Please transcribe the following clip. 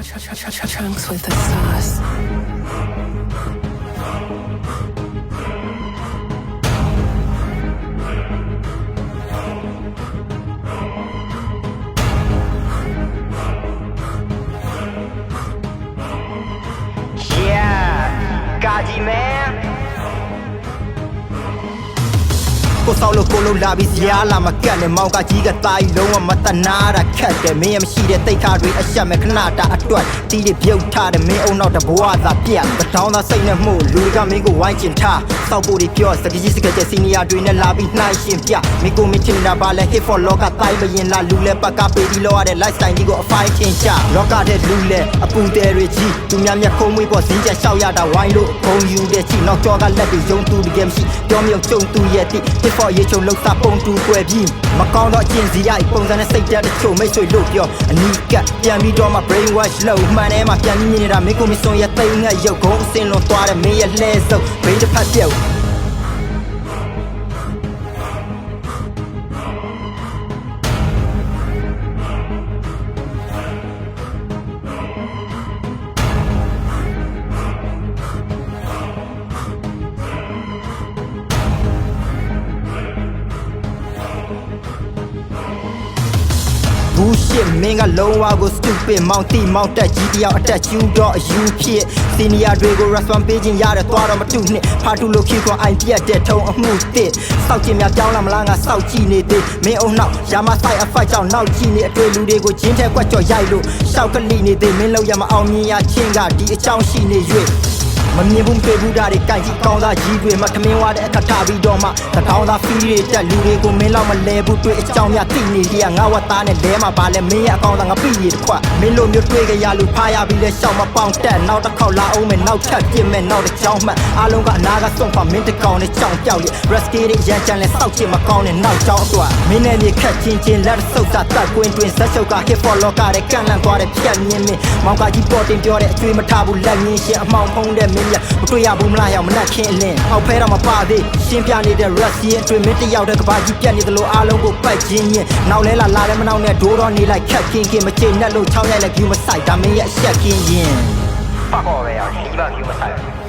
Chunks with the sauce. Yeah, Gaji man. ကိုဆောက်လို့ကိုလုံးလာပြီးဇာလာမကတ်နဲ့မောင်ကကြီးကသားကြီးလုံးဝမတနာတာခက်တယ်မင်းရမရှိတဲ့တိတ်ခါတွေအရှက်မဲ့ခဏတာအတွက်တီးတွေပြုတ်ထားတယ်မင်းအုံနောက်တဘွားသာပြတ်တထောင်းသားစိတ်နဲ့မှုလူတွေကမင်းကိုဝိုင်းကျင်ထားစောက်ဖို့တွေပြောစကကြီးစကကျစီနီယာတွေနဲ့လာပြီးနှိုင်းရှင်ပြမင်းကိုမချင်တာပါလဲ hit for လောကတိုင်းမရင်လာလူလဲပကပေးပြီးလောရတဲ့ lifestyle ကြီးကိုအဖိုင်းချင်းချလောကတဲ့လူလဲအပူတဲတွေကြီးသူများမြတ်ခုံးမွေးပေါ်စင်းချက်လျှောက်ရတာဝိုင်းလို့ဂုံယူတဲ့ချီနောက်ကျော်ကလက်တွေယုံသူတကယ်မရှိပြောမြုပ်ကြုံသူရဲ့တိ hit for ရေချုံလောက်ပုံတူွယ်ပြီးမကောင်းတော့အကျင့်စီရိုက်ပုံစံနဲ့စိတ်တက်တချို့မိတ်ဆွေလို့ပြောအနီးကပ်ပြန်ပြီးတော့မှ brain wash လုပ်မှန်ထဲမှာပြန်မြင်နေတာမင်းကိုမစွန်ရဲ့သိငတ်ရုပ်ကုန်းအစင်လွန်သွားတယ်မင်းရဲ့လှဲစုပ်ဘိန်းတစ်ဖက်ပြုတ်ဘူးရှစ်မင်းကလုံးဝကို stupid မောင်တီမောင်တက်ကြီးတယောက်အတက်ကျူတော့အယူဖြစ်စီနီယာတွေကို response ပေးခြင်းရတယ်သွားတော့မတူနဲ့ဖာတူလို့ခေခွန်အိုင်ပြတ်တဲ့ထုံအမှုတစ်စောက်ကျင်များပြောင်းလာမလားငါစောက်ကြည့်နေသေးမင်းအုံနောက်ရာမဆိုင်အဖတ်ကြောင့်နောက်ကြည့်နေအတွေ့လူတွေကိုချင်းထဲကွက်ကြော်ရိုက်လို့ရှောက်ကလိနေသေးမင်းလောက်ရမအောင်မြင်ရချင်းကဒီအကြောင်းရှိနေ၍မမြင်ဘူးတွေ့ဘူးတာတွေကြိုက်ကြည့်ကောင်းသားကြီးတွေမှထမင်းဝါတဲ့အခါထားပြီးတော့မှတထောင်းသားဖီးတွေတက်လူတွေကိုမင်းလောက်မလဲဘူးတွေ့အကြောင်းများသိနေရငါဝတ်သားနဲ့လဲမှာပါလဲမင်းရဲ့အကောင်းသားငါပြည့်ရတစ်ခွက်မင်းလိုမျိုးတွေ့ကြရလို့ဖားရပြီးလဲရှောက်မပေါင်တက်နောက်တစ်ခေါက်လာအောင်မယ်နောက်ထပ်ပြစ်မယ်နောက်တစ်ကြောင်းမှအားလုံးကအနာကစွန့်ခွာမင်းတကောင်နဲ့ကြောင်ပြောက်ရ rescue တွေရန်ချန်လဲစောက်ချင်မကောင်းနဲ့နောက်ကြောင်းအတွက်မင်းနဲ့မြေခက်ချင်းလက်ဆုပ်တာတက်ကွင်းတွင်ဇက်ရှုပ်က hit for လောကတဲ့ကန်လန့်သွားတဲ့ဖြတ်မြင်မင်းမောင်ကကြီးပေါ်တင်ပြောတဲ့အကျွေးမထားဘူးလက်မြင်ရှင်အမောင်ဖုံးတဲ့မင်းမြတ်မတွေ့ရဘူးမလားရောက်မနှက်ခင်းအလင်းအောက်ဖဲတော့မပါသေးရှင်းပြနေတဲ့ Russia အတွင်မင်းတယောက်တည်းကဘာကြီးပြတ်နေသလိုအားလုံးကိုပတ်ချင်းရင်နောက်လဲလာလဲမနောက်နဲ့ဒိုးတော့နေလိုက်ခက်ခင်းမချိန်နဲ့လို့ချောင်းရိုက်လိုက် view မဆိုင်ဒါမင်းရဲ့အရှက်ခင်းရင် Fuck all ပဲရဒီဘက် view မဆိုင်